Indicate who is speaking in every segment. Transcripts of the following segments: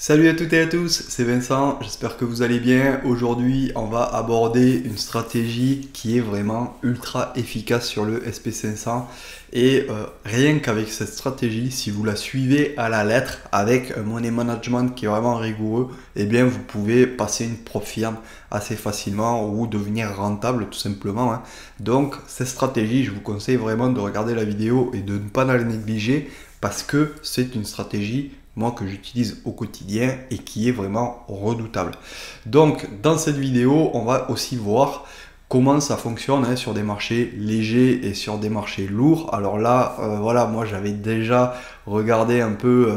Speaker 1: Salut à toutes et à tous, c'est Vincent, j'espère que vous allez bien. Aujourd'hui, on va aborder une stratégie qui est vraiment ultra efficace sur le SP500 et rien qu'avec cette stratégie, si vous la suivez à la lettre avec un money management qui est vraiment rigoureux, eh bien vous pouvez passer une prof firme assez facilement ou devenir rentable tout simplement, hein. Donc cette stratégie, je vous conseille vraiment de regarder la vidéo et de ne pas la négliger parce que c'est une stratégie moi que j'utilise au quotidien et qui est vraiment redoutable. Donc dans cette vidéo, on va aussi voir comment ça fonctionne sur des marchés légers et sur des marchés lourds. Alors là, voilà, moi j'avais déjà regardé un peu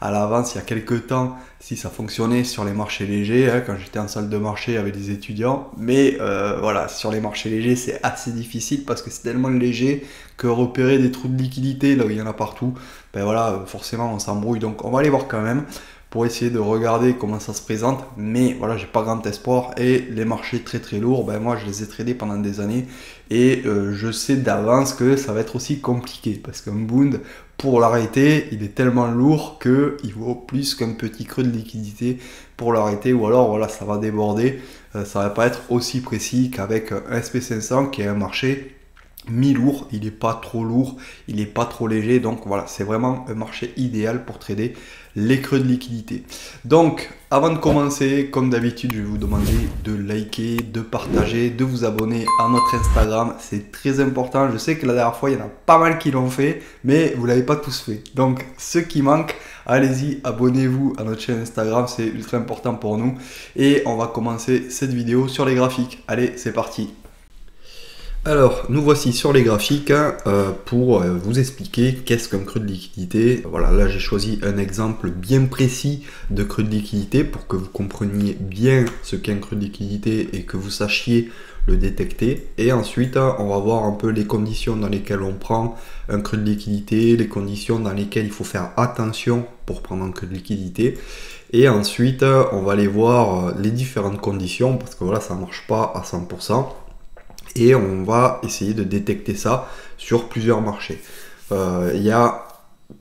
Speaker 1: à l'avance il y a quelques temps si ça fonctionnait sur les marchés légers, quand j'étais en salle de marché avec des étudiants. Mais voilà, sur les marchés légers, c'est assez difficile parce que c'est tellement léger que repérer des trous de liquidité là où il y en a partout, ben voilà, forcément on s'embrouille. Donc on va aller voir quand même pour essayer de regarder comment ça se présente, mais voilà, j'ai pas grand espoir. Et les marchés très lourds, ben moi je les ai tradés pendant des années et je sais d'avance que ça va être aussi compliqué parce qu'un Bund, pour l'arrêter, il est tellement lourd que il vaut plus qu'un petit creux de liquidité pour l'arrêter, ou alors voilà, ça va déborder, ça va pas être aussi précis qu'avec un SP500 qui est un marché mi-lourd. Il n'est pas trop lourd, il n'est pas trop léger, donc voilà, c'est vraiment un marché idéal pour trader les creux de liquidité. Donc avant de commencer, comme d'habitude, je vais vous demander de liker, de partager, de vous abonner à notre Instagram, c'est très important. Je sais que la dernière fois il y en a pas mal qui l'ont fait, mais vous l'avez pas tous fait. Donc ceux qui manquent, allez-y, abonnez-vous à notre chaîne Instagram, c'est ultra important pour nous. Et on va commencer cette vidéo sur les graphiques. Allez, c'est parti. Alors, nous voici sur les graphiques pour vous expliquer qu'est-ce qu'un creux de liquidité. Voilà, là j'ai choisi un exemple bien précis de creux de liquidité pour que vous compreniez bien ce qu'est un creux de liquidité et que vous sachiez le détecter. Et ensuite, on va voir un peu les conditions dans lesquelles on prend un creux de liquidité, les conditions dans lesquelles il faut faire attention pour prendre un creux de liquidité. Et ensuite, on va aller voir les différentes conditions parce que voilà, ça ne marche pas à 100%. Et on va essayer de détecter ça sur plusieurs marchés. Il y a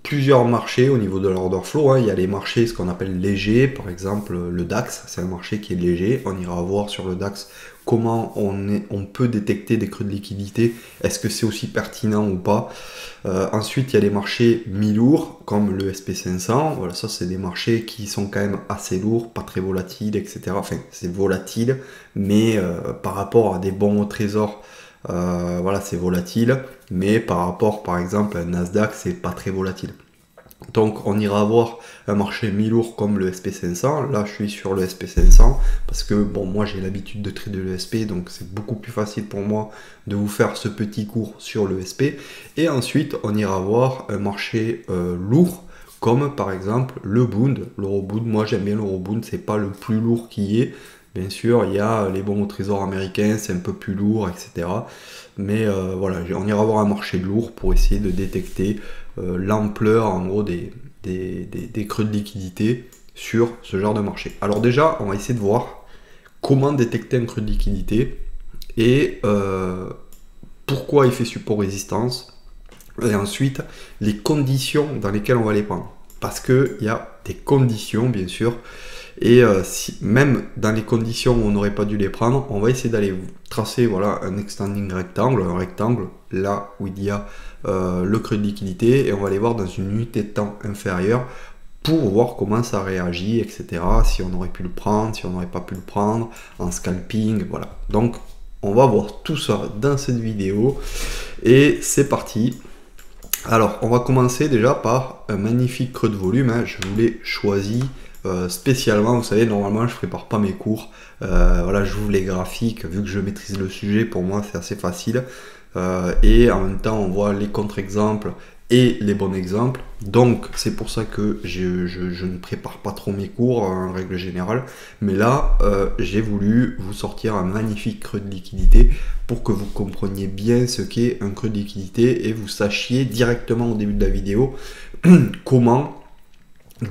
Speaker 1: plusieurs marchés au niveau de l'order flow. Il y a les marchés, ce qu'on appelle légers, par exemple le DAX, c'est un marché qui est léger. On ira voir sur le DAX comment on peut détecter des creux de liquidité. Est-ce que c'est aussi pertinent ou pas? Ensuite, il y a les marchés mi-lourds, comme le SP500. Voilà, ça, c'est des marchés qui sont quand même assez lourds, pas très volatiles, etc. Enfin, c'est volatile, mais par rapport à des bons au trésor, voilà, c'est volatile. Mais par rapport, par exemple, à un Nasdaq, c'est pas très volatile. Donc on ira voir un marché mi-lourd comme le SP500. Là je suis sur le SP500 parce que bon, moi j'ai l'habitude de trader le SP, donc c'est beaucoup plus facile pour moi de vous faire ce petit cours sur le SP. Et ensuite on ira voir un marché lourd comme par exemple le Bund, l'Euro-Bund. Moi j'aime bien l'Euro-Bund, c'est pas le plus lourd qui est. Bien sûr, il y a les bons au trésor américains, c'est un peu plus lourd, etc. Mais voilà, on ira voir un marché lourd pour essayer de détecter l'ampleur en gros des creux de liquidité sur ce genre de marché. Alors déjà, on va essayer de voir comment détecter un creux de liquidité et pourquoi il fait support-résistance, et ensuite les conditions dans lesquelles on va les prendre. Parce qu'il y a des conditions, bien sûr, et même dans les conditions où on n'aurait pas dû les prendre, on va essayer d'aller tracer voilà, un extending rectangle, un rectangle là où il y a le creux de liquidité, et on va aller voir dans une unité de temps inférieure pour voir comment ça réagit, etc. Si on aurait pu le prendre, si on n'aurait pas pu le prendre, en scalping, voilà. Donc on va voir tout ça dans cette vidéo, et c'est parti. Alors on va commencer déjà par un magnifique creux de volume, je vous l'ai choisi spécialement. Vous savez, normalement je prépare pas mes cours, voilà, j'ouvre les graphiques, vu que je maîtrise le sujet, pour moi c'est assez facile, et en même temps on voit les contre-exemples et les bons exemples. Donc c'est pour ça que je ne prépare pas trop mes cours en règle générale, mais là j'ai voulu vous sortir un magnifique creux de liquidité pour que vous compreniez bien ce qu'est un creux de liquidité et vous sachiez directement au début de la vidéo comment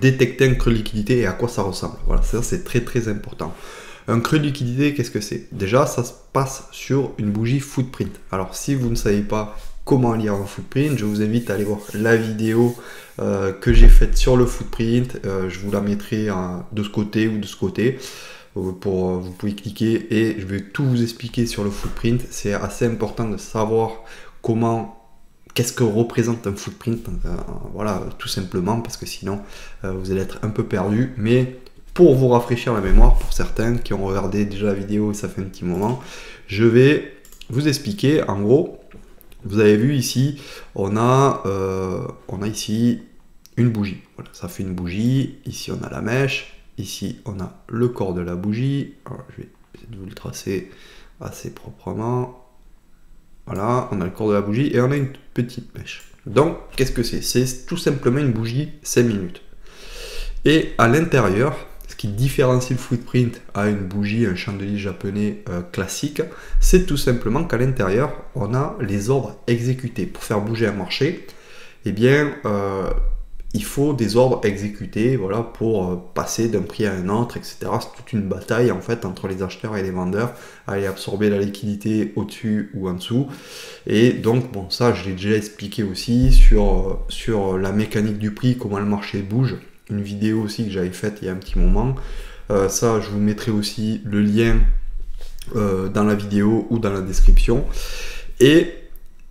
Speaker 1: détecter un creux de liquidité et à quoi ça ressemble. Voilà, ça c'est très important. Un creux de liquidité, qu'est-ce que c'est? Déjà, ça se passe sur une bougie footprint. Alors si vous ne savez pas comment lire un footprint. Je vous invite à aller voir la vidéo que j'ai faite sur le footprint. Je vous la mettrai de ce côté ou de ce côté. Vous pouvez cliquer et je vais tout vous expliquer sur le footprint. C'est assez important de savoir qu'est-ce que représente un footprint, voilà, tout simplement, parce que sinon vous allez être un peu perdu. Mais pour vous rafraîchir la mémoire, pour certains qui ont regardé déjà la vidéo, ça fait un petit moment, je vais vous expliquer. En gros, vous avez vu ici, on a ici une bougie. Voilà, ça fait une bougie. Ici, on a la mèche. Ici, on a le corps de la bougie. Alors, je vais essayer de vous le tracer assez proprement. Voilà, on a le corps de la bougie et on a une petite mèche. Donc, qu'est-ce que c'est? C'est tout simplement une bougie 5 minutes. Et à l'intérieur, ce qui différencie le footprint à une bougie, un chandelier japonais classique, c'est tout simplement qu'à l'intérieur, on a les ordres exécutés. Pour faire bouger un marché, eh bien, il faut des ordres exécutés, voilà, pour passer d'un prix à un autre, etc. C'est toute une bataille en fait entre les acheteurs et les vendeurs, aller absorber la liquidité au-dessus ou en dessous. Et donc, bon, ça, je l'ai déjà expliqué aussi sur la mécanique du prix, comment le marché bouge. Une vidéo aussi que j'avais faite il y a un petit moment. Ça, je vous mettrai aussi le lien dans la vidéo ou dans la description. Et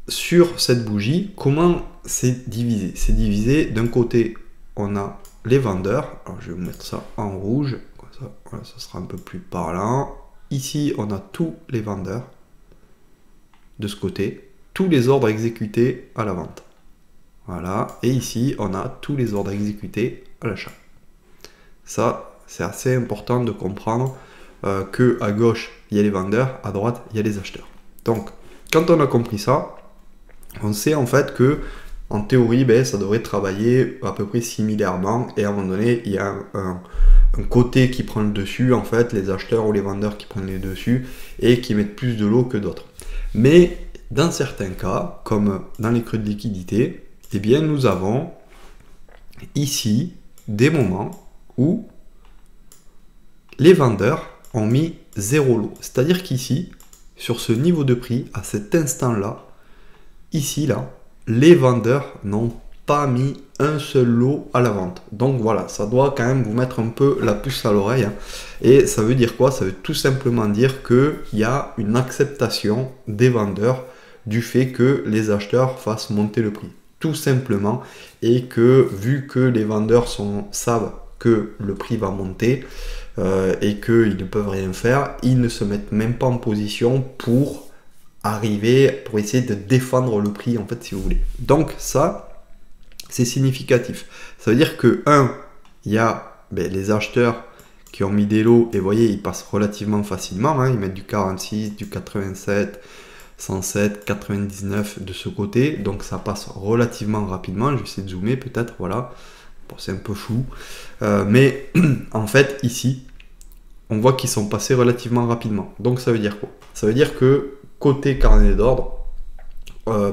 Speaker 1: sur cette bougie, comment c'est divisé? C'est divisé, d'un côté, on a les vendeurs. Alors, je vais vous mettre ça en rouge. Comme ça, voilà, ça sera un peu plus parlant. Ici, on a tous les vendeurs. De ce côté, tous les ordres exécutés à la vente. Voilà. Et ici, on a tous les ordres exécutés à l'achat. Ça, c'est assez important de comprendre que à gauche, il y a les vendeurs, à droite, il y a les acheteurs. Donc, quand on a compris ça, on sait en fait que en théorie, ça devrait travailler à peu près similairement, et à un moment donné, il y a un côté qui prend le dessus, en fait, les acheteurs ou les vendeurs qui prennent les dessus et qui mettent plus de lot que d'autres. Mais dans certains cas, comme dans les creux de liquidité, eh bien, nous avons ici des moments où les vendeurs ont mis 0 lot. C'est-à-dire qu'ici, sur ce niveau de prix, à cet instant-là, ici, là, les vendeurs n'ont pas mis un seul lot à la vente. Donc voilà, ça doit quand même vous mettre un peu la puce à l'oreille. Hein. Et ça veut dire quoi? Ça veut tout simplement dire qu'il y a une acceptation des vendeurs du fait que les acheteurs fassent monter le prix. Tout simplement. Et que vu que les vendeurs savent que le prix va monter et qu'ils ne peuvent rien faire, ils ne se mettent même pas en position pour essayer de défendre le prix, en fait, si vous voulez. Donc ça, c'est significatif. Ça veut dire que, il y a les acheteurs qui ont mis des lots, et vous voyez, ils passent relativement facilement, hein, ils mettent du 46, du 87, 107, 99 de ce côté, donc ça passe relativement rapidement. Je vais essayer de zoomer peut-être, voilà. Bon, c'est un peu flou, mais en fait, ici, on voit qu'ils sont passés relativement rapidement. Donc ça veut dire quoi? Ça veut dire que côté carnet d'ordre,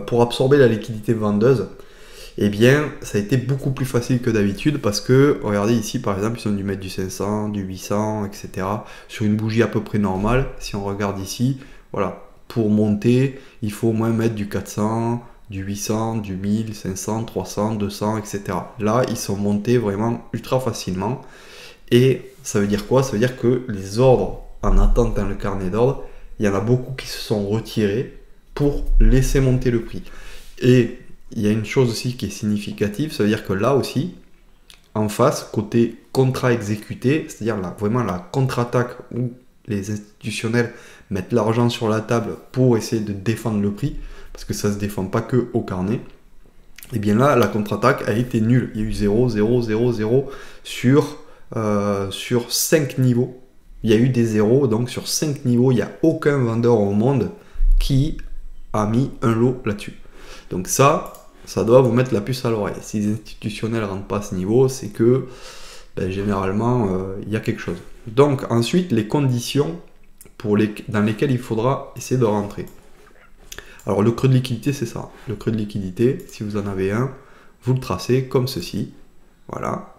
Speaker 1: pour absorber la liquidité vendeuse, eh bien, ça a été beaucoup plus facile que d'habitude parce que, regardez ici, par exemple, ils ont dû mettre du 500, du 800, etc. Sur une bougie à peu près normale, si on regarde ici, voilà, pour monter, il faut au moins mettre du 400, du 800, du 1000, 500, 300, 200, etc. Là, ils sont montés vraiment ultra facilement. Et ça veut dire quoi? Ça veut dire que les ordres en attente dans le carnet d'ordre, il y en a beaucoup qui se sont retirés pour laisser monter le prix. Et il y a une chose aussi qui est significative, ça veut dire que là aussi, en face, côté contrat exécuté, c'est-à-dire vraiment la contre-attaque où les institutionnels mettent l'argent sur la table pour essayer de défendre le prix, parce que ça ne se défend pas que au carnet, et bien là, la contre-attaque a été nulle. Il y a eu 0, 0, 0, 0 sur 5 niveaux. Il y a eu des zéros, donc sur 5 niveaux, il n'y a aucun vendeur au monde qui a mis un lot là-dessus. Donc ça doit vous mettre la puce à l'oreille. Si les institutionnels ne rentrent pas à ce niveau, c'est que généralement, il y a quelque chose. Donc ensuite, les conditions dans lesquelles il faudra essayer de rentrer. Alors le creux de liquidité, c'est ça. Le creux de liquidité, si vous en avez un, vous le tracez comme ceci. Voilà.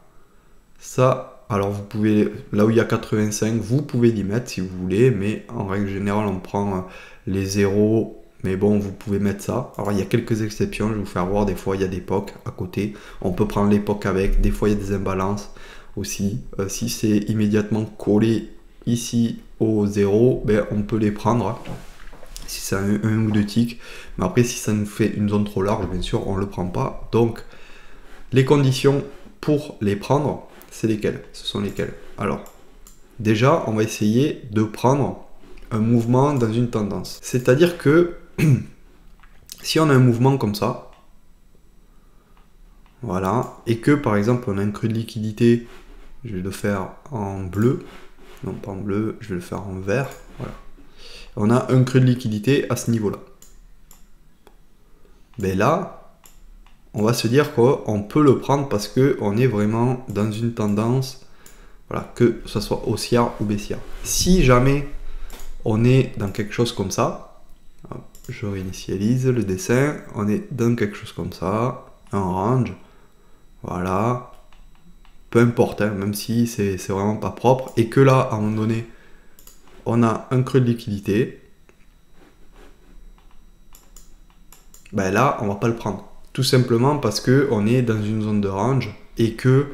Speaker 1: Ça, alors vous pouvez, là où il y a 85, vous pouvez l'y mettre si vous voulez, mais en règle générale, on prend les 0, mais bon, vous pouvez mettre ça. Alors il y a quelques exceptions, je vais vous faire voir, des fois il y a des POC à côté, on peut prendre les POC avec, des fois il y a des imbalances aussi. Si c'est immédiatement collé ici au 0, ben, on peut les prendre, si c'est un ou deux ticks, mais après si ça nous fait une zone trop large, bien sûr, on ne le prend pas. Donc les conditions pour les prendre, c'est lesquelles? Ce sont lesquelles? Alors, déjà, on va essayer de prendre un mouvement dans une tendance. C'est-à-dire que si on a un mouvement comme ça, voilà, et que par exemple on a un creux de liquidité, je vais le faire en bleu, non pas en bleu, je vais le faire en vert, voilà. On a un creux de liquidité à ce niveau-là. Mais là, on va se dire qu'on peut le prendre parce qu'on est vraiment dans une tendance, voilà, que ce soit haussière ou baissière. Si jamais on est dans quelque chose comme ça, je réinitialise le dessin, on est dans quelque chose comme ça, un range, voilà, peu importe, hein, même si c'est vraiment pas propre, et que là, à un moment donné, on a un creux de liquidité, ben là, on va pas le prendre. Tout simplement parce qu'on est dans une zone de range, et que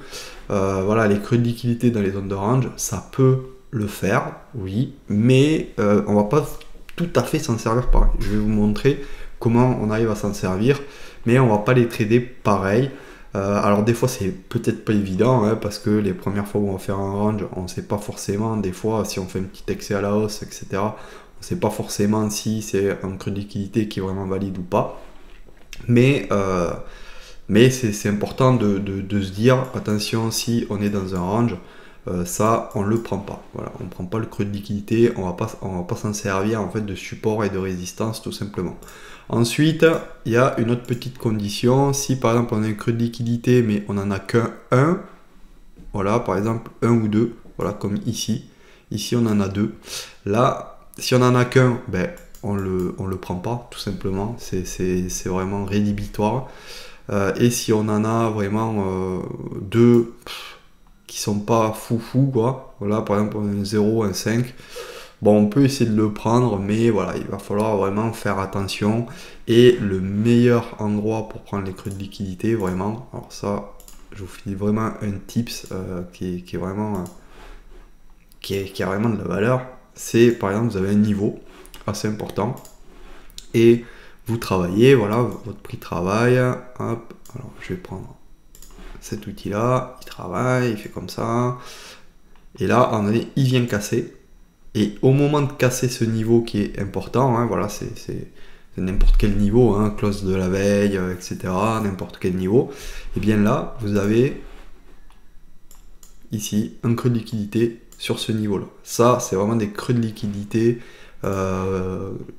Speaker 1: voilà, les creux de liquidité dans les zones de range, ça peut le faire, oui, mais on va pas tout à fait s'en servir pareil. Je vais vous montrer comment on arrive à s'en servir, mais on va pas les trader pareil. Alors des fois c'est peut-être pas évident, hein, parce que les premières fois où on va faire un range, on ne sait pas forcément, des fois si on fait un petit excès à la hausse, etc., on ne sait pas forcément si c'est un creux de liquidité qui est vraiment valide ou pas. Mais c'est important de se dire, attention, si on est dans un range, ça on le prend pas. Voilà, on prend pas le creux de liquidité, on va pas s'en servir en fait de support et de résistance tout simplement. Ensuite, il y a une autre petite condition. Si par exemple on a un creux de liquidité mais on n'en a qu'un, voilà, par exemple un ou deux, voilà, comme ici. Ici on en a deux. Là, si on n'en a qu'un, ben on le prend pas tout simplement. C'est vraiment rédhibitoire. Et si on en a vraiment deux qui sont pas foufou quoi, voilà, par exemple un 0, un 5, bon, on peut essayer de le prendre, mais voilà, il va falloir vraiment faire attention. Et le meilleur endroit pour prendre les creux de liquidité, vraiment, alors ça, je vous file vraiment un tips qui est vraiment qui a vraiment de la valeur. C'est par exemple, vous avez un niveau assez important et vous travaillez, voilà, votre prix de travail. Hop, alors je vais prendre cet outil là, il travaille, il fait comme ça, et là, en année, il vient casser. Et au moment de casser ce niveau qui est important, hein, voilà, c'est n'importe quel niveau, hein, close de la veille, etc., n'importe quel niveau, et bien là, vous avez ici un creux de liquidité sur ce niveau-là. Ça, c'est vraiment des creux de liquidité,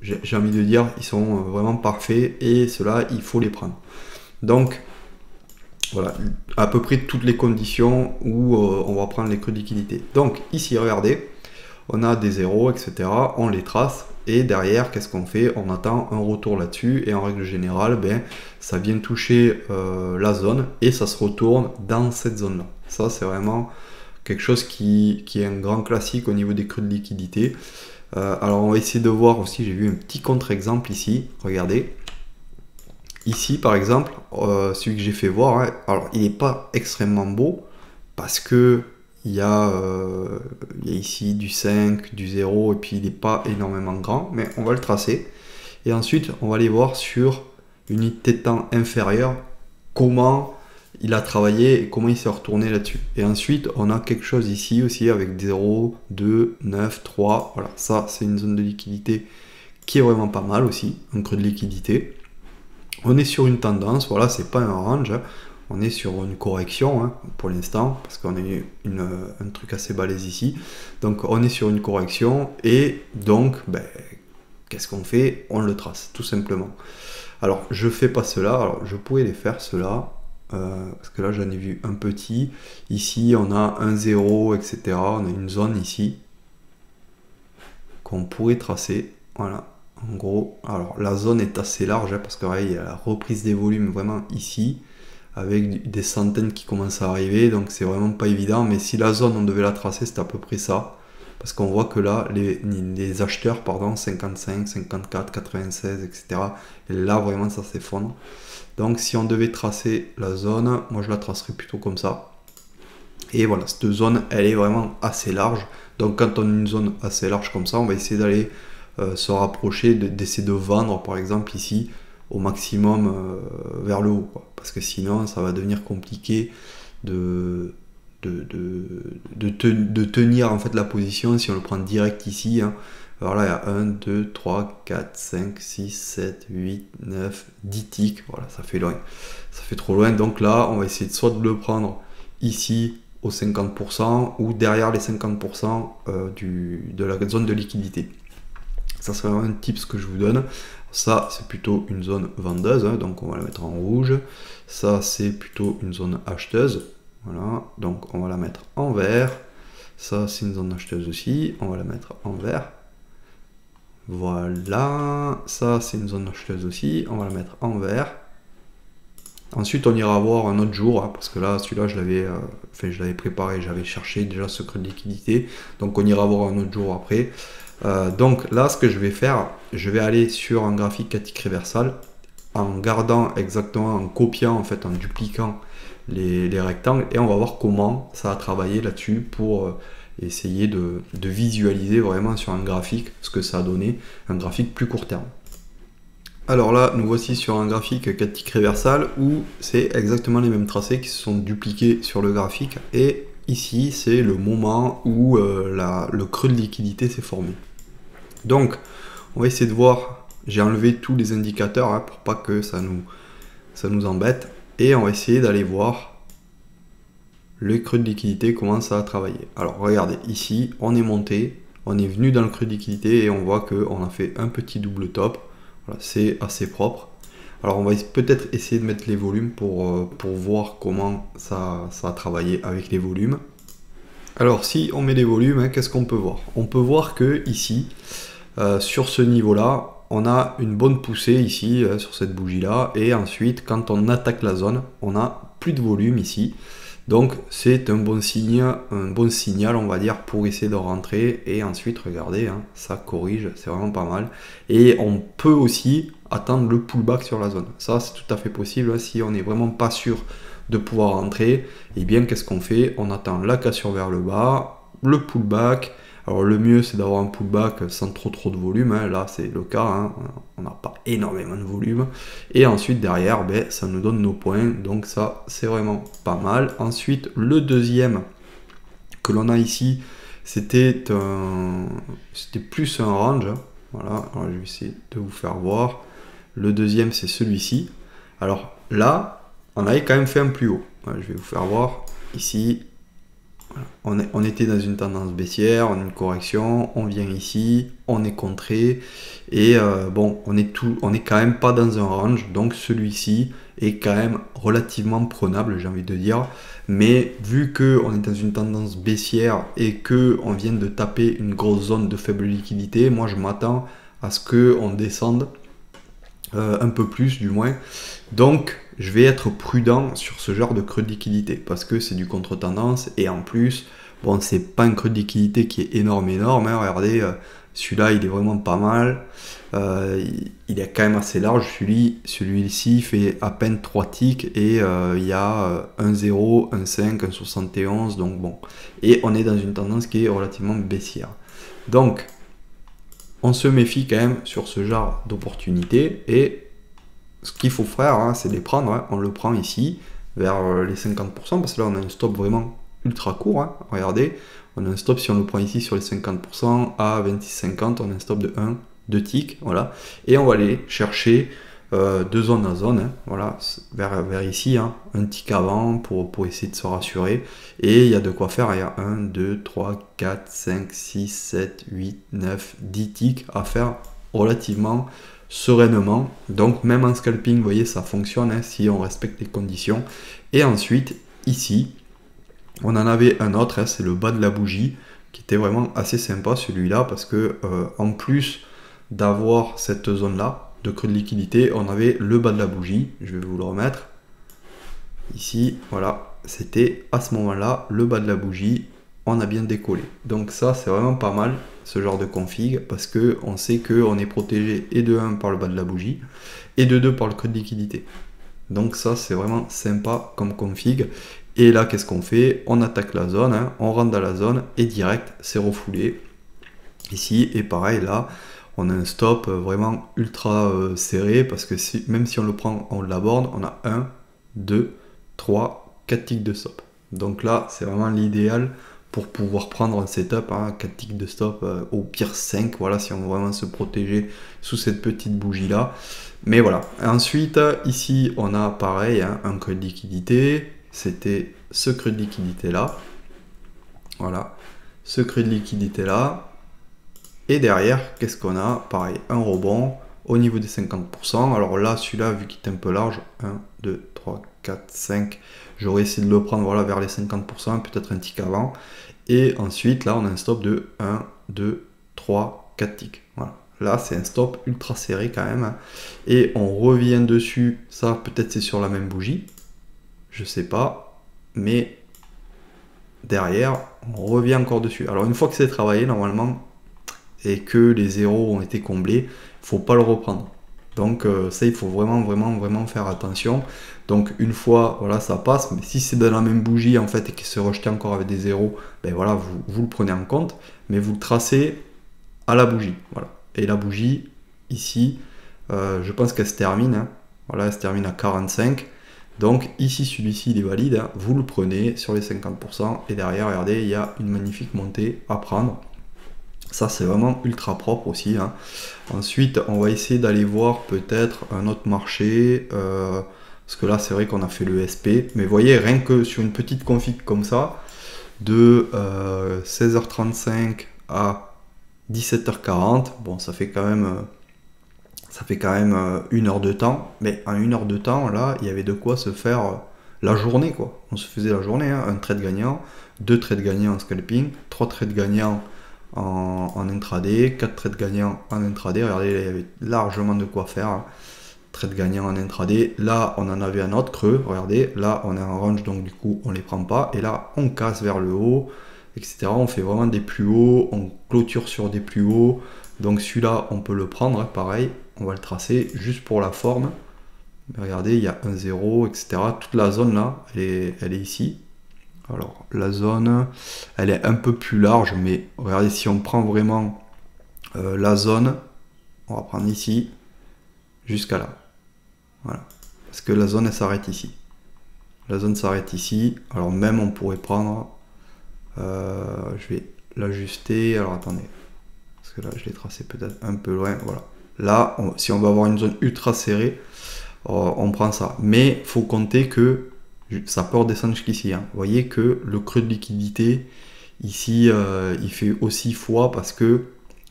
Speaker 1: j'ai envie de dire, ils sont vraiment parfaits, et ceux-là, il faut les prendre. Donc, voilà, à peu près toutes les conditions où on va prendre les creux de liquidité. Donc, ici, regardez, on a des zéros, etc. On les trace et derrière, qu'est-ce qu'on fait? On attend un retour là-dessus et en règle générale, ben, ça vient toucher la zone et ça se retourne dans cette zone-là. Ça, c'est vraiment quelque chose qui est un grand classique au niveau des creux de liquidité. Alors, on va essayer de voir aussi, j'ai vu un petit contre-exemple ici. Regardez. Ici, par exemple, celui que j'ai fait voir, hein, alors il n'est pas extrêmement beau parce que il y a ici du 5, du 0, et puis il n'est pas énormément grand, mais on va le tracer. Et ensuite, on va aller voir sur une unité de temps inférieure comment il a travaillé et comment il s'est retourné là-dessus. Et ensuite, on a quelque chose ici aussi avec 0, 2, 9, 3. Voilà, ça, c'est une zone de liquidité qui est vraiment pas mal aussi, un creux de liquidité. On est sur une tendance, voilà, c'est pas un range, hein. On est sur une correction, hein, pour l'instant, parce qu'on a un truc assez balèze ici. Donc on est sur une correction, et donc, ben, qu'est-ce qu'on fait? On le trace, tout simplement. Alors, je fais pas cela, alors je pourrais les faire cela, parce que là j'en ai vu un petit. Ici, on a un 0, etc. On a une zone ici qu'on pourrait tracer, voilà. En gros, alors la zone est assez large, hein, parce qu'il y a la reprise des volumes vraiment ici, avec des centaines qui commencent à arriver, donc c'est vraiment pas évident, mais si la zone on devait la tracer, c'est à peu près ça. parce qu'on voit que là, les acheteurs, pardon, 55, 54, 96, etc. Et là, vraiment, ça s'effondre. Donc, si on devait tracer la zone, moi, je la tracerais plutôt comme ça. Et voilà, cette zone, elle est vraiment assez large. Donc, quand on a une zone assez large comme ça, on va essayer d'aller se rapprocher, d'essayer de vendre, par exemple, ici, au maximum vers le haut, quoi. Parce que sinon, ça va devenir compliqué de tenir en fait la position si on le prend direct ici, hein. Alors là il y a 1, 2, 3, 4, 5, 6, 7, 8, 9, 10 ticks, voilà, ça fait loin, ça fait trop loin. Donc là on va essayer soit de le prendre ici au 50% ou derrière les 50% de la zone de liquidité. Ça c'est vraiment un tips que je vous donne. Ça c'est plutôt une zone vendeuse, hein, donc on va la mettre en rouge. Ça c'est plutôt une zone acheteuse. Voilà, donc on va la mettre en vert. Ça, c'est une zone acheteuse aussi. On va la mettre en vert. Voilà, ça, c'est une zone acheteuse aussi. On va la mettre en vert. Ensuite, on ira voir un autre jour, hein, parce que là, celui-là, je l'avais préparé. J'avais cherché déjà ce creux de liquidité. Donc, on ira voir un autre jour après. Donc là, ce que je vais faire, je vais aller sur un graphique à tick reversal en gardant exactement, en copiant, en fait, en dupliquant les rectangles, et on va voir comment ça a travaillé là-dessus pour essayer de visualiser vraiment sur un graphique ce que ça a donné, un graphique plus court terme. Alors là, nous voici sur un graphique 4 ticks reversal où c'est exactement les mêmes tracés qui se sont dupliqués sur le graphique, et ici c'est le moment où le creux de liquidité s'est formé. Donc on va essayer de voir, j'ai enlevé tous les indicateurs, hein, pour pas que ça nous embête. Et on va essayer d'aller voir le creux de liquidité, comment ça a travaillé. Alors regardez, ici on est monté, on est venu dans le creux de liquidité et on voit qu'on a fait un petit double top. Voilà, c'est assez propre. Alors on va peut-être essayer de mettre les volumes pour voir comment ça a travaillé avec les volumes. Alors si on met les volumes, hein, qu'est-ce qu'on peut voir? On peut voir que ici, sur ce niveau-là, on a une bonne poussée ici sur cette bougie là, et ensuite quand on attaque la zone, on a plus de volume ici, donc c'est un bon signe, on va dire, pour essayer de rentrer. Et ensuite regardez, hein, ça corrige, c'est vraiment pas mal, et on peut aussi attendre le pullback sur la zone. Ça c'est tout à fait possible, hein, si on n'est vraiment pas sûr de pouvoir rentrer, et bien qu'est-ce qu'on fait? On attend la cassure vers le bas, le pullback. Alors le mieux c'est d'avoir un pullback sans trop de volume, hein. Là c'est le cas, hein. On n'a pas énormément de volume, et ensuite derrière ça nous donne nos points, donc ça c'est vraiment pas mal. Ensuite le deuxième que l'on a ici, c'était plus un range, hein. Voilà, alors je vais essayer de vous faire voir. Le deuxième c'est celui-ci. Alors là on avait quand même fait un plus haut, voilà, je vais vous faire voir ici. On était dans une tendance baissière, on a une correction, on vient ici, on est contré, et bon, on est quand même pas dans un range, donc celui-ci est quand même relativement prenable, j'ai envie de dire. Mais vu que on est dans une tendance baissière et que on vient de taper une grosse zone de faible liquidité, moi je m'attends à ce que on descende un peu plus du moins. Donc je vais être prudent sur ce genre de creux de liquidité parce que c'est du contre-tendance, et en plus, bon, c'est pas un creux de liquidité qui est énorme, hein. Regardez, celui-là il est vraiment pas mal, il est quand même assez large. Celui-ci fait à peine 3 ticks, et il y a 1,0, 1,5, 1,71, donc bon, et on est dans une tendance qui est relativement baissière. Donc on se méfie quand même sur ce genre d'opportunité, et ce qu'il faut faire, hein, c'est les prendre, hein. On le prend ici vers les 50%, parce que là on a un stop vraiment ultra court, hein. Regardez, on a un stop, si on le prend ici sur les 50% à 26,50, on a un stop de 1, 2 ticks, voilà, et on va aller chercher de zone à zone, hein, voilà, vers ici, hein, un tick avant pour essayer de se rassurer, et il y a de quoi faire. Il y a 1, 2, 3, 4, 5, 6, 7, 8, 9, 10 ticks à faire relativement sereinement. Donc même en scalping, vous voyez, ça fonctionne, hein, si on respecte les conditions. Et ensuite ici on en avait un autre, hein, c'est le bas de la bougie, qui était vraiment assez sympa celui-là, parce que en plus d'avoir cette zone là de creux de liquidité, on avait le bas de la bougie. Je vais vous le remettre ici, voilà, c'était à ce moment là le bas de la bougie, on a bien décollé. Donc ça, c'est vraiment pas mal, ce genre de config, parce que on sait qu'on est protégé et de 1 par le bas de la bougie, et de 2 par le creux de liquidité. Donc ça, c'est vraiment sympa comme config. Et là, qu'est-ce qu'on fait? On attaque la zone, hein, on rentre dans la zone, et direct, c'est refoulé. Ici, et pareil, là, on a un stop vraiment ultra serré, parce que même si on le prend, on l'aborde, on a 1, 2, 3, 4 ticks de stop. Donc là, c'est vraiment l'idéal pour pouvoir prendre un setup, hein, 4 ticks de stop, au pire 5, voilà, si on veut vraiment se protéger sous cette petite bougie là. Mais voilà. Ensuite, ici, on a pareil, hein, un creux de liquidité. C'était ce creux de liquidité là. Voilà. Ce creux de liquidité là. Et derrière, qu'est-ce qu'on a? Pareil, un rebond au niveau des 50%. Alors là, celui-là, vu qu'il est un peu large, 1, 2, 3, 4, 5. J'aurais essayé de le prendre voilà, vers les 50%, peut-être un tick avant. Et ensuite, là, on a un stop de 1, 2, 3, 4 ticks. Voilà. Là, c'est un stop ultra serré quand même. Et on revient dessus. Ça, peut-être c'est sur la même bougie. Je sais pas. Mais derrière, on revient encore dessus. Alors, une fois que c'est travaillé, normalement, et que les zéros ont été comblés, faut pas le reprendre. Donc ça, il faut vraiment faire attention. Donc une fois, voilà, ça passe. Mais si c'est dans la même bougie en fait et qu'il se rejeté encore avec des zéros, ben voilà, vous le prenez en compte, mais vous le tracez à la bougie. Voilà. Et la bougie ici, je pense qu'elle se termine. Hein. Voilà, elle se termine à 45. Donc ici, celui-ci, il est valide. Hein. Vous le prenez sur les 50% et derrière, regardez, il y a une magnifique montée à prendre. Ça, c'est vraiment ultra propre aussi. Hein. Ensuite, on va essayer d'aller voir peut-être un autre marché. Parce que là, c'est vrai qu'on a fait le SP. Mais vous voyez, rien que sur une petite config comme ça, de 16h35 à 17h40, bon, ça fait quand même 1 heure de temps. Mais en 1 heure de temps, là, il y avait de quoi se faire la journée, quoi. On se faisait la journée, hein. Un trade gagnant, 2 trades gagnants en scalping, 3 trades gagnants en intraday, 4 trades gagnants en intraday. Regardez, il y avait largement de quoi faire. Hein. Trade gagnant en intraday. Là, on en avait un autre creux. Regardez, là, on est en range, donc du coup, on les prend pas. Et là, on casse vers le haut, etc. On fait vraiment des plus hauts. On clôture sur des plus hauts. Donc celui-là, on peut le prendre. Hein, pareil, on va le tracer juste pour la forme. Regardez, il y a un 0, etc. Toute la zone là, elle est ici. Alors la zone, elle est un peu plus large, mais regardez, si on prend vraiment la zone, on va prendre ici jusqu'à là. Voilà. Parce que la zone, elle s'arrête ici. La zone s'arrête ici. Alors même, on pourrait prendre... je vais l'ajuster. Alors attendez. Parce que là, je l'ai tracé peut-être un peu loin. Voilà. Là, si on va avoir une zone ultra serrée, on prend ça. Mais il faut compter que ça peut redescendre jusqu'ici. Hein. Vous voyez que le creux de liquidité, ici, il fait aussi foi parce que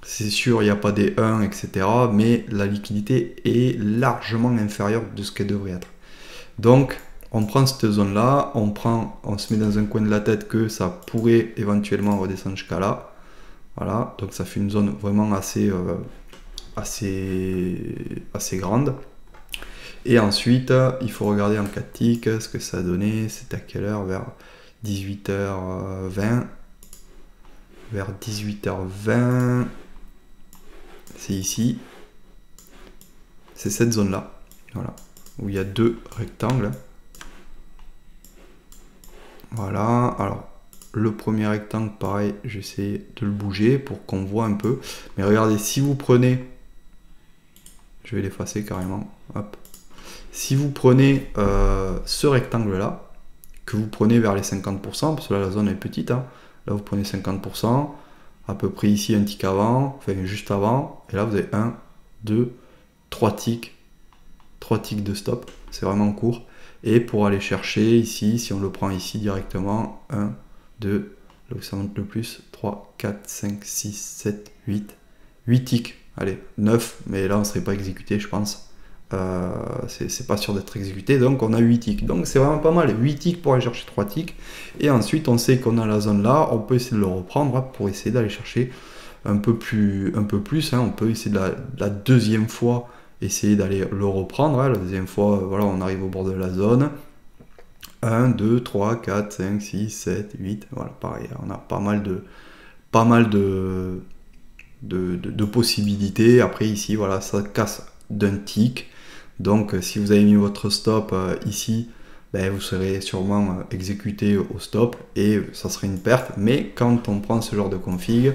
Speaker 1: c'est sûr, il n'y a pas des 1, etc. Mais la liquidité est largement inférieure de ce qu'elle devrait être. Donc, on prend cette zone-là, on se met dans un coin de la tête que ça pourrait éventuellement redescendre jusqu'à là. Voilà, donc ça fait une zone vraiment assez grande. Et ensuite, il faut regarder en 4 ticks ce que ça a donné. C'était à quelle heure? Vers 18h20. Vers 18h20. C'est ici. C'est cette zone-là. Voilà. Où il y a 2 rectangles. Voilà. Alors, le premier rectangle, pareil, j'essaie de le bouger pour qu'on voit un peu. Mais regardez, si vous prenez... Je vais l'effacer carrément. Hop. Si vous prenez ce rectangle-là, que vous prenez vers les 50%, parce que là la zone est petite, hein, là vous prenez 50%, à peu près ici un tick avant, enfin juste avant, et là vous avez 1, 2, 3 ticks de stop, c'est vraiment court. Et pour aller chercher ici, si on le prend ici directement, 1, 2, là où ça monte le plus, 3, 4, 5, 6, 7, 8 ticks, allez, 9, mais là on ne serait pas exécuté je pense. C'est pas sûr d'être exécuté, donc on a 8 ticks, donc c'est vraiment pas mal, 8 ticks pour aller chercher 3 ticks, et ensuite on sait qu'on a la zone là, on peut essayer de le reprendre pour essayer d'aller chercher un peu plus hein. On peut essayer de la deuxième fois, essayer d'aller le reprendre, hein. La deuxième fois, voilà, on arrive au bord de la zone, 1, 2, 3, 4, 5, 6, 7, 8, voilà, pareil, on a pas mal de possibilités. Après ici, voilà, ça casse d'un tick. Donc si vous avez mis votre stop ici, ben, vous serez sûrement exécuté au stop et ça serait une perte. Mais quand on prend ce genre de config,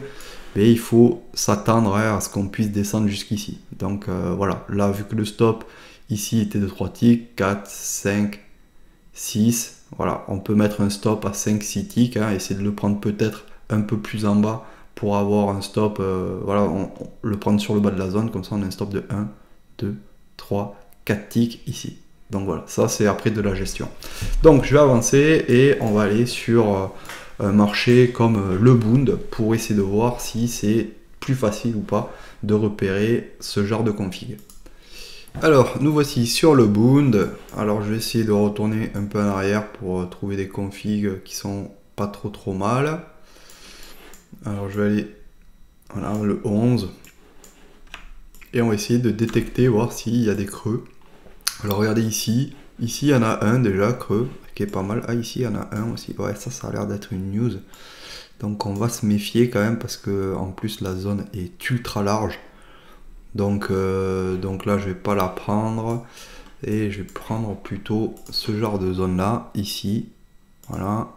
Speaker 1: ben, il faut s'attendre à ce qu'on puisse descendre jusqu'ici. Donc voilà, là vu que le stop ici était de 3 ticks, 4, 5, 6, voilà, on peut mettre un stop à 5-6 ticks, hein, essayer de le prendre peut-être un peu plus en bas pour avoir un stop, voilà, on le prendre sur le bas de la zone, comme ça on a un stop de 1, 2, 3, 4 ticks ici. Donc voilà, ça c'est après de la gestion. Donc je vais avancer et on va aller sur un marché comme le Bund pour essayer de voir si c'est plus facile ou pas de repérer ce genre de config. Alors nous voici sur le Bund. Alors je vais essayer de retourner un peu en arrière pour trouver des configs qui sont pas trop mal. Alors je vais aller, voilà, le 11 et on va essayer de détecter, voir s'il y a des creux. Alors regardez ici il y en a un déjà creux qui est pas mal. Ah, ici il y en a un aussi, ouais, ça a l'air d'être une news, donc on va se méfier quand même parce que en plus la zone est ultra large, donc là je vais pas la prendre et je vais prendre plutôt ce genre de zone là ici. Voilà,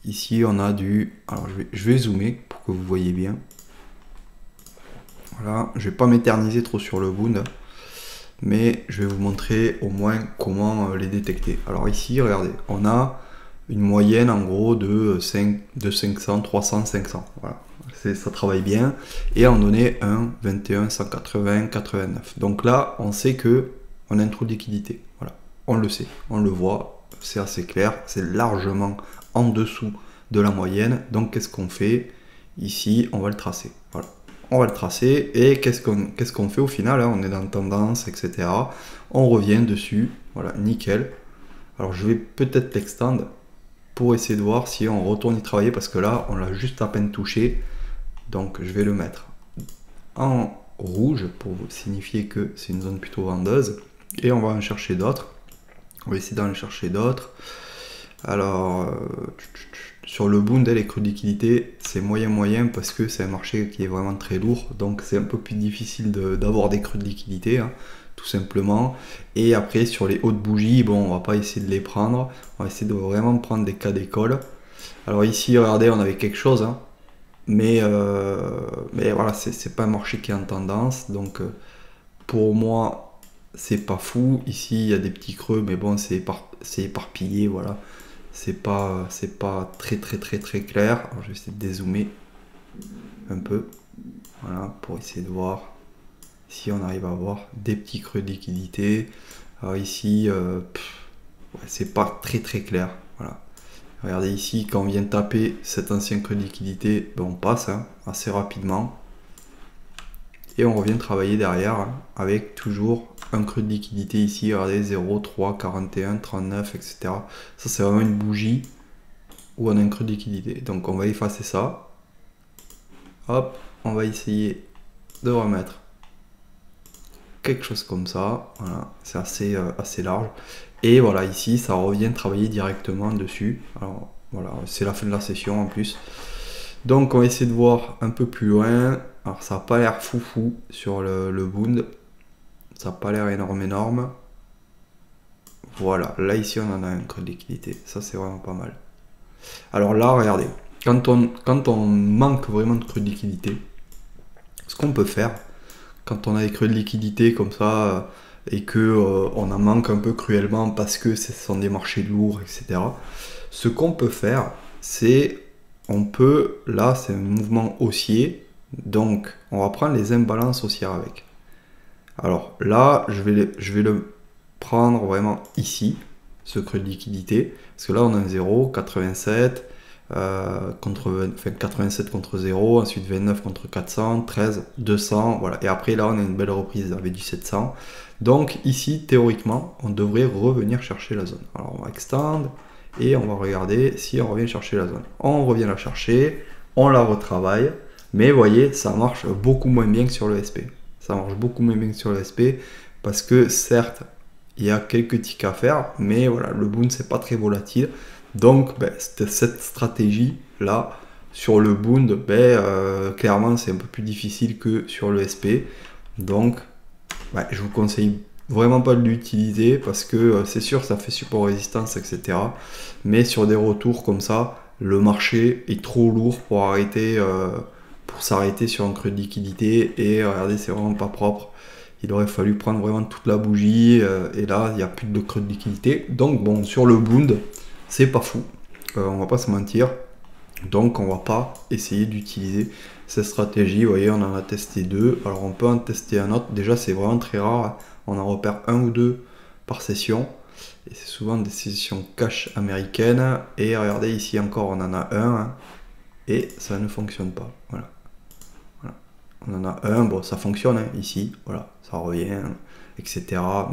Speaker 1: ici on a du, alors je vais zoomer pour que vous voyez bien. Voilà, je vais pas m'éterniser trop sur le Bund, mais je vais vous montrer au moins comment les détecter. Alors ici, regardez, on a une moyenne en gros de 500, 300, 500. Voilà, ça travaille bien. Et on donnait 1, 21, 180, 89. Donc là, on sait que on a un trou de liquidité. Voilà, on le sait, on le voit, c'est assez clair, c'est largement en dessous de la moyenne. Donc qu'est-ce qu'on fait? Ici, on va le tracer. Voilà. On va le tracer et qu'est-ce qu'on fait au final, hein, on est dans tendance, etc. On revient dessus, voilà, nickel. Alors je vais peut-être l'extendre pour essayer de voir si on retourne y travailler parce que là, on l'a juste à peine touché. Donc je vais le mettre en rouge pour signifier que c'est une zone plutôt vendeuse. Et on va en chercher d'autres. On va essayer d'en chercher d'autres. Alors, sur le Bund, les creux de liquidité, c'est moyen parce que c'est un marché qui est vraiment très lourd, donc c'est un peu plus difficile d'avoir des creux de liquidité, hein, tout simplement. Et après, sur les hautes bougies, bon, on va pas essayer de les prendre, on va essayer de vraiment prendre des cas d'école. Alors ici, regardez, on avait quelque chose, hein, mais voilà, c'est pas un marché qui est en tendance, donc pour moi, c'est pas fou. Ici, il y a des petits creux, mais bon, c'est éparpillé, voilà. C'est pas très clair. Alors, je vais essayer de dézoomer un peu, voilà, pour essayer de voir si on arrive à avoir des petits creux de liquidité. Alors ici, ouais, c'est pas très clair, voilà. Regardez ici, quand on vient taper cet ancien creux de liquidité, ben on passe, hein, assez rapidement. Et on revient travailler derrière, hein, avec toujours un creux de liquidité ici, regardez, 0, 3, 41, 39, etc. Ça c'est vraiment une bougie où on a un creux de liquidité. Donc on va effacer ça. Hop, on va essayer de remettre quelque chose comme ça. Voilà, c'est assez large. Et voilà, ici ça revient travailler directement dessus. Alors voilà, c'est la fin de la session en plus. Donc on va essayer de voir un peu plus loin. Alors ça n'a pas l'air foufou sur le Bund. Ça n'a pas l'air énorme. Voilà, là ici on en a un creux de liquidité. Ça c'est vraiment pas mal. Alors là, regardez, quand on manque vraiment de creux de liquidité, ce qu'on peut faire, quand on a des creux de liquidité comme ça, et que on en manque un peu cruellement parce que ce sont des marchés lourds, etc. Ce qu'on peut faire, c'est, là c'est un mouvement haussier, donc on va prendre les imbalances haussières avec. Alors là, je vais le prendre vraiment ici, ce creux de liquidité, parce que là on a un 0, 87, 87 contre 0, ensuite 29 contre 400, 13, 200, voilà. Et après là on a une belle reprise avec du 700. Donc ici, théoriquement, on devrait revenir chercher la zone. Alors on va extendre et on va regarder si on revient chercher la zone. On revient la chercher, on la retravaille, mais vous voyez, ça marche beaucoup moins bien que sur le SP. Ça marche beaucoup moins bien que sur le SP parce que certes, il y a quelques ticks à faire, mais voilà, le Bund c'est pas très volatile. Donc ben, cette stratégie là sur le Bund, ben, clairement c'est un peu plus difficile que sur le SP. Donc ouais, je vous conseille vraiment pas de l'utiliser parce que c'est sûr ça fait support résistance, etc. Mais sur des retours comme ça, le marché est trop lourd pour arrêter, pour s'arrêter sur un creux de liquidité. Et regardez, c'est vraiment pas propre. Il aurait fallu prendre vraiment toute la bougie et là il n'y a plus de creux de liquidité. Donc bon, sur le Bund, c'est pas fou, on va pas se mentir. Donc on va pas essayer d'utiliser cette stratégie. Vous voyez, on en a testé deux. Alors on peut en tester un autre. Déjà c'est vraiment très rare. On en repère un ou deux par session. Et c'est souvent des sessions cash américaines. Et regardez ici encore on en a un. Et ça ne fonctionne pas. Voilà. Voilà. On en a un. Bon ça fonctionne hein, ici. Voilà. Ça revient. Etc.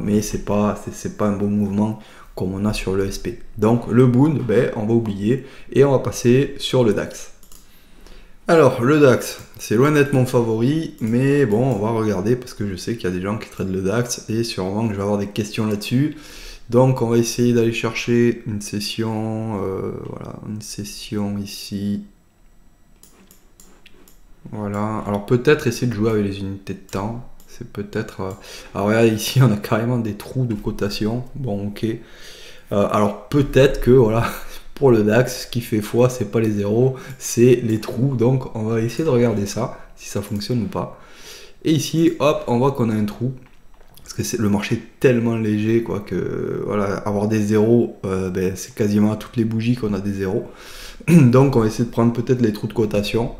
Speaker 1: Mais c'est pas un bon mouvement comme on a sur le SP. Donc le Bund, ben, on va oublier et on va passer sur le DAX. Alors le DAX, c'est loin d'être mon favori, mais bon, on va regarder parce que je sais qu'il y a des gens qui traitent le DAX et sûrement que je vais avoir des questions là-dessus. Donc on va essayer d'aller chercher une session, voilà, une session ici. Voilà, alors peut-être essayer de jouer avec les unités de temps. C'est peut-être... Alors regardez, ici on a carrément des trous de cotation. Bon ok. Alors peut-être que voilà, pour le DAX, ce qui fait foi, c'est pas les zéros, c'est les trous. Donc on va essayer de regarder ça, si ça fonctionne ou pas. Et ici, hop, on voit qu'on a un trou. Parce que le marché est tellement léger quoi, que voilà, avoir des zéros, ben, c'est quasiment à toutes les bougies qu'on a des zéros. Donc on va essayer de prendre peut-être les trous de cotation.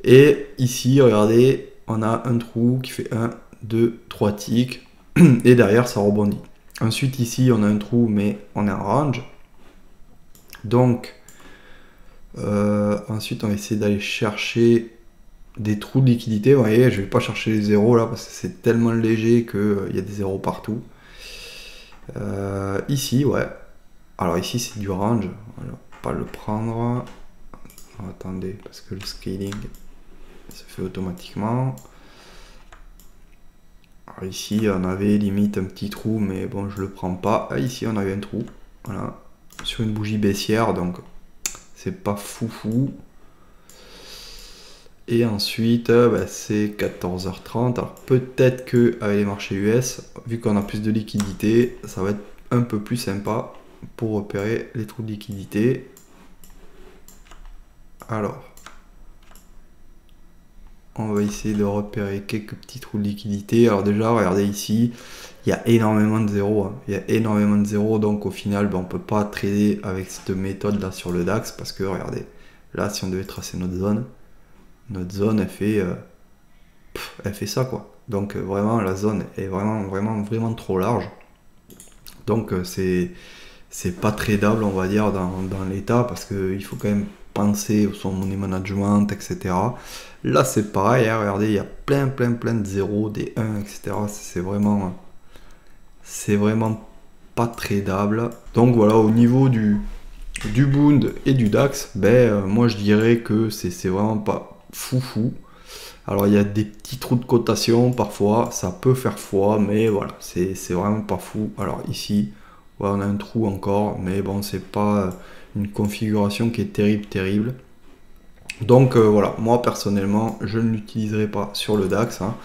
Speaker 1: Et ici, regardez, on a un trou qui fait 1, 2, 3 ticks. Et derrière, ça rebondit. Ensuite, ici, on a un trou, mais on est en range. Donc, ensuite, on va essayer d'aller chercher des trous de liquidité. Vous voyez, je ne vais pas chercher les zéros là, parce que c'est tellement léger qu'il y a des zéros partout. Ici, ouais. Alors ici, c'est du range. On va pas le prendre. Attendez, parce que le scaling se fait automatiquement. Alors ici, on avait limite un petit trou, mais bon, je le prends pas. Ah, ici, on avait un trou. Voilà. Sur une bougie baissière, donc c'est pas foufou. Et ensuite, bah, c'est 14h30. Alors peut-être que avec les marchés US, vu qu'on a plus de liquidité, ça va être un peu plus sympa pour repérer les trous de liquidité. Alors, on va essayer de repérer quelques petits trous de liquidité. Alors déjà, regardez ici, il y a énormément de zéros. Hein. Il y a énormément de zéros, donc au final, ben, on ne peut pas trader avec cette méthode là sur le DAX parce que regardez, là, si on devait tracer notre zone elle fait ça quoi. Donc vraiment, la zone est vraiment trop large. Donc c'est pas tradable, on va dire, dans l'état parce qu'il faut quand même penser au son money management, etc. Là, c'est pareil, hein, regardez, il y a plein de zéros, des 1, etc. C'est vraiment pas tradable. Donc voilà, au niveau du Bund et du DAX, ben, moi je dirais que c'est vraiment pas foufou. Alors il y a des petits trous de cotation parfois, ça peut faire foi, mais voilà, c'est vraiment pas fou. Alors ici, ouais, on a un trou encore, mais bon, c'est pas une configuration qui est terrible. Donc voilà, moi personnellement, je ne l'utiliserai pas sur le DAX, hein,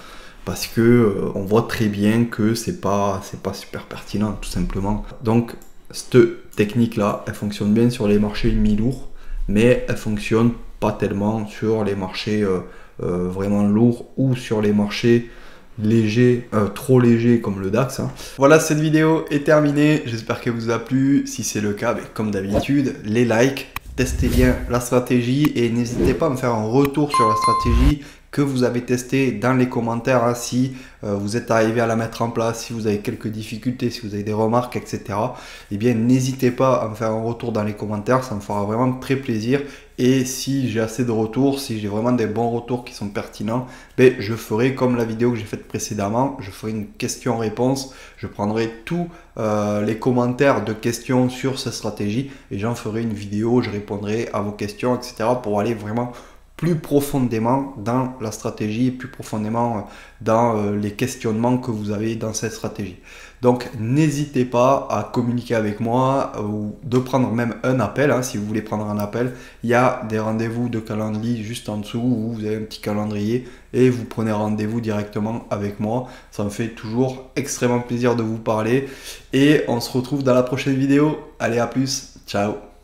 Speaker 1: parce que on voit très bien que c'est pas super pertinent, tout simplement. Donc cette technique là, elle fonctionne bien sur les marchés mi-lourds, mais elle fonctionne pas tellement sur les marchés vraiment lourds ou sur les marchés légers, trop légers comme le DAX. Hein. Voilà, cette vidéo est terminée. J'espère qu'elle vous a plu. Si c'est le cas, ben, comme d'habitude, les likes, testez bien la stratégie et n'hésitez pas à me faire un retour sur la stratégie que vous avez testé dans les commentaires, hein, si vous êtes arrivé à la mettre en place, si vous avez quelques difficultés, si vous avez des remarques, etc. Eh bien, n'hésitez pas à me faire un retour dans les commentaires, ça me fera vraiment très plaisir. Et si j'ai assez de retours, si j'ai vraiment des bons retours qui sont pertinents, ben, je ferai comme la vidéo que j'ai faite précédemment, je ferai une question-réponse, je prendrai tous les commentaires de questions sur cette stratégie et j'en ferai une vidéo, je répondrai à vos questions, etc. pour aller vraiment plus profondément dans la stratégie et plus profondément dans les questionnements que vous avez dans cette stratégie. Donc n'hésitez pas à communiquer avec moi ou de prendre même un appel, hein, si vous voulez prendre un appel. Il y a des rendez-vous de calendrier juste en dessous où vous avez un petit calendrier et vous prenez rendez-vous directement avec moi. Ça me fait toujours extrêmement plaisir de vous parler et on se retrouve dans la prochaine vidéo. Allez, à plus, ciao.